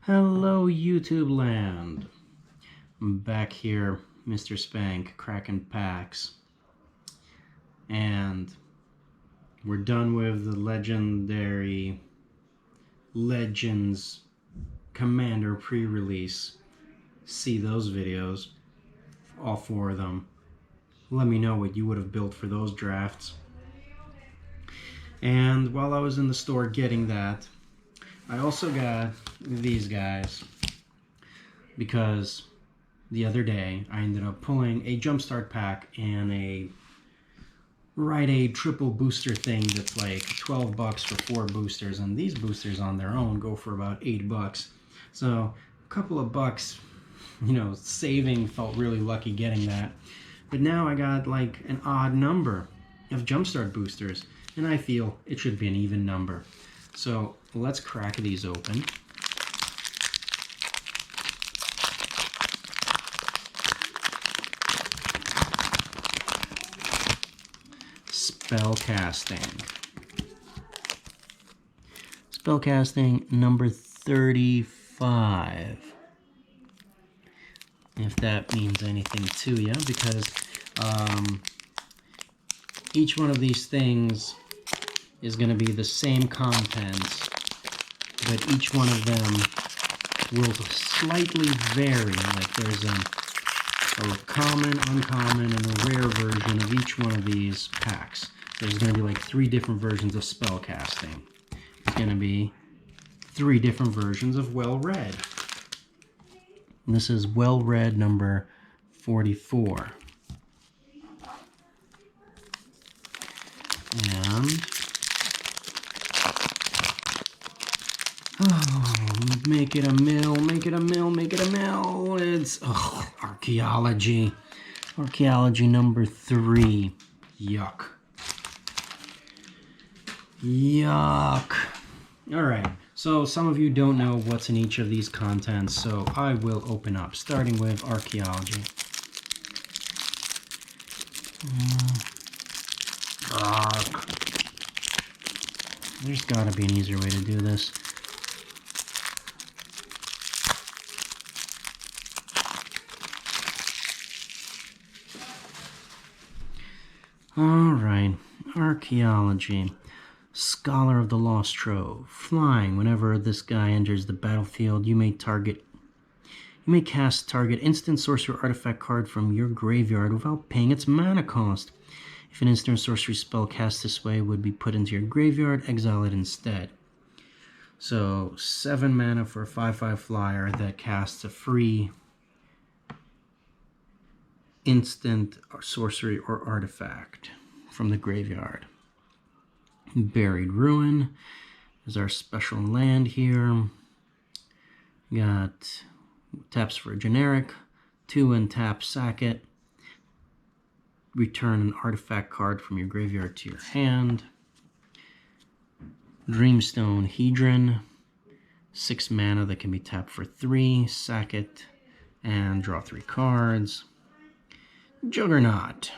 Hello, YouTube land. I'm back here, Mr. Spank, cracking packs. And we're done with the legendary Legends Commander pre-release. See those videos, all 4 of them. Let me know what you would have built for those drafts. And while I was in the store getting that, I also got these guys because the other day I ended up pulling a JumpStart pack and a Rite Aid triple booster thing that's like $12 for 4 boosters, and these boosters on their own go for about $8. So a couple of bucks, saving, felt really lucky getting that. But now I got like an odd number of JumpStart boosters, and I feel it should be an even number. So let's crack these open. Spellcasting number 35. If that means anything to you, because each one of these things is going to be the same contents, but each one of them will slightly vary. Like there's a common, uncommon, and a rare version of each one of these packs. There's going to be like 3 different versions of spellcasting. There's going to be 3 different versions of well-read. This is well-read number 44. And make it a mill, make it a mill, make it a mill. It's archaeology. Archaeology number 3. Yuck. Yuck. Alright, so some of you don't know what's in each of these contents, so I will open up, starting with archaeology. There's gotta be an easier way to do this. Alright, archaeology. Scholar of the Lost Trove. Flying. Whenever this guy enters the battlefield, you may cast target instant sorcery artifact card from your graveyard without paying its mana cost. If an instant sorcery spell cast this way would be put into your graveyard, exile it instead. So 7 mana for a 5/5 flyer that casts a free instant sorcery or artifact from the graveyard. Buried Ruin is our special land here. Got taps for a generic, 2 and tap, sack it. Return an artifact card from your graveyard to your hand. Dreamstone Hedron, 6 mana that can be tapped for 3, sack it, and draw 3 cards. Juggernaut.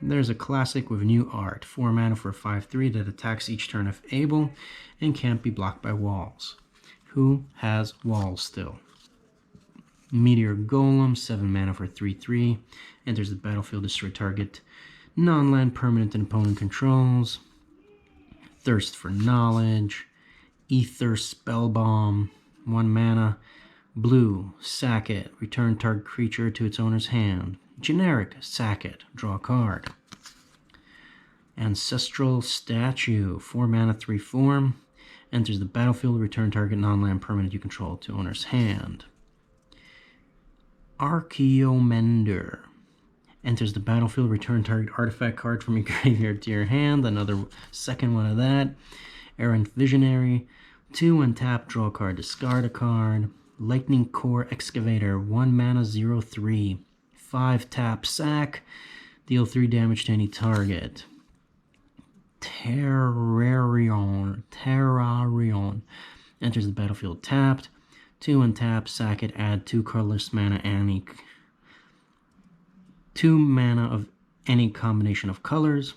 There's a classic with new art. 4 mana for a 5/3 that attacks each turn if able and can't be blocked by walls. Who has walls still? Meteor Golem, 7 mana for 3/3. Enters the battlefield, destroy target non-land permanent and opponent controls. Thirst for Knowledge. Ether Spellbomb, 1 mana. Blue, sack it. Return target creature to its owner's hand. Generic, sack it. Draw a card. Ancestral Statue, 4 mana, 3/4. Enters the battlefield, return target non-land permanent you control to owner's hand. Archaeomender. Enters the battlefield, return target artifact card from your graveyard to your hand. Another second one of that. Errant Visionary. 2 untap, draw a card, discard a card. Lightning Core Excavator, 1 mana, 0/3. 5 tap, sack. Deal 3 damage to any target. Terrarion. Enters the battlefield tapped. 2 untap, sack it, add 2 colorless mana, 2 mana of any combination of colors.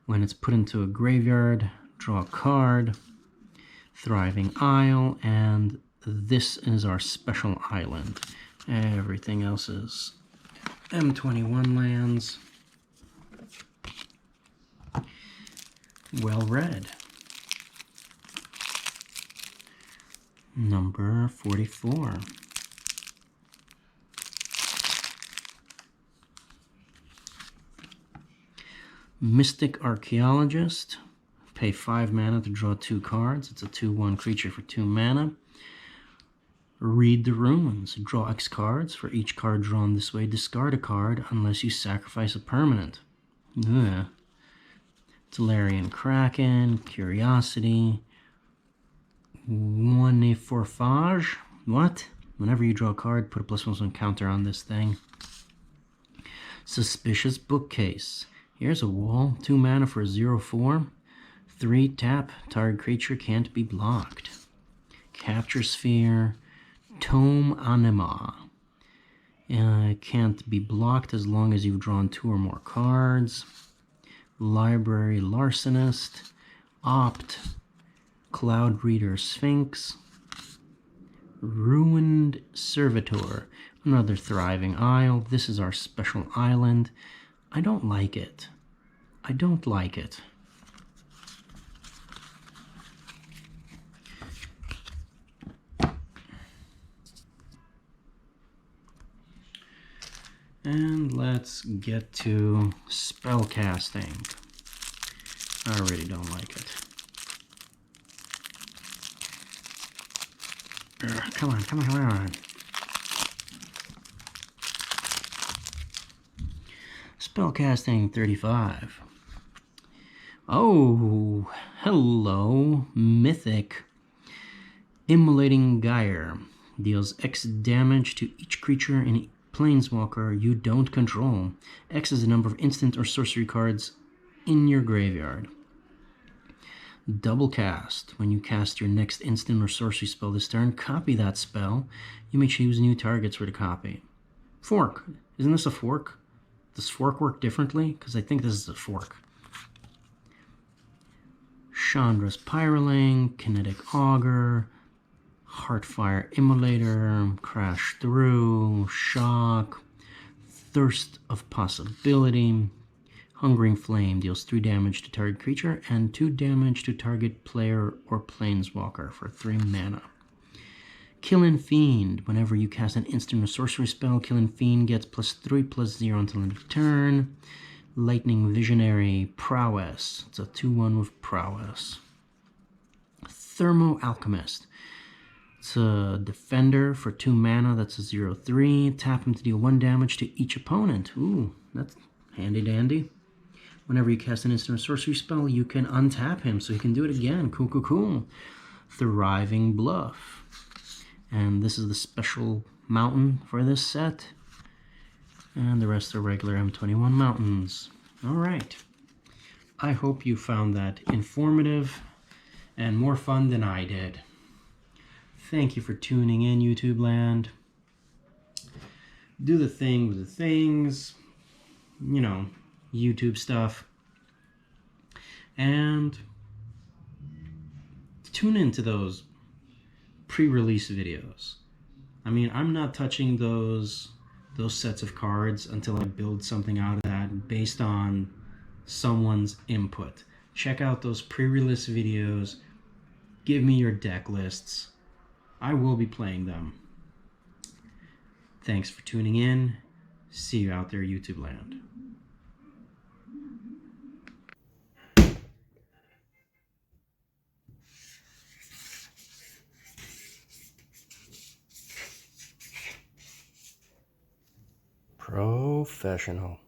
When it's put into a graveyard, draw a card. Thriving Isle, and this is our special island. Everything else is M21 lands. Well read. Number 44. Mystic Archaeologist. Pay 5 mana to draw 2 cards. It's a 2/1 creature for 2 mana. Read the runes. Draw X cards. For each card drawn this way, discard a card unless you sacrifice a permanent. Ugh. Tolarian Kraken. Curiosity. 1 Forfage. What? Whenever you draw a card, put a +1/+1 counter on this thing. Suspicious Bookcase. Here's a wall. 2 mana for a 0/4. 3 tap. Target creature can't be blocked. Capture Sphere. Tome Anima. Can't be blocked as long as you've drawn 2 or more cards. Library Larcenist. Opt. Cloud Reader Sphinx. Ruined Servitor. Another thriving isle. This is our special island. I don't like it. I don't like it. And let's get to spellcasting. I really don't like it. Come on, come on, come on. Spellcasting 35. Oh, hello, Mythic. Immolating Gyre. Deals X damage to each creature in Planeswalker you don't control. X is the number of instant or sorcery cards in your graveyard. Double cast. When you cast your next instant or sorcery spell this turn, copy that spell. You may choose new targets for the copy. Fork. Isn't this a fork? Does fork work differently? Because I think this is a fork. Chandra's Pyroling, Kinetic Augur, Heartfire Immolator, Crash Through, Shock, Thirst of Possibility, Hungering Flame deals 3 damage to target creature and 2 damage to target player or planeswalker for 3 mana. Killin' Fiend. Whenever you cast an instant or sorcery spell, Killin' Fiend gets +3/+0 until end of turn. Lightning Visionary. Prowess. It's a 2/1 with Prowess. Thermo Alchemist. It's a defender for 2 mana. That's a 0/3. Tap him to deal 1 damage to each opponent. Ooh, that's handy dandy. Whenever you cast an instant or sorcery spell, you can untap him so he can do it again. Cool, cool, cool. Thriving Bluff. And this is the special mountain for this set. And the rest are regular M21 mountains. All right. I hope you found that informative and more fun than I did. Thank you for tuning in, YouTube land. Do the thing with the things, you know, YouTube stuff. And tune into those pre-release videos. I mean, I'm not touching those sets of cards until I build something out of that based on someone's input. Check out those pre-release videos. Give me your deck lists. I will be playing them. Thanks for tuning in. See you out there, YouTube land. Professional.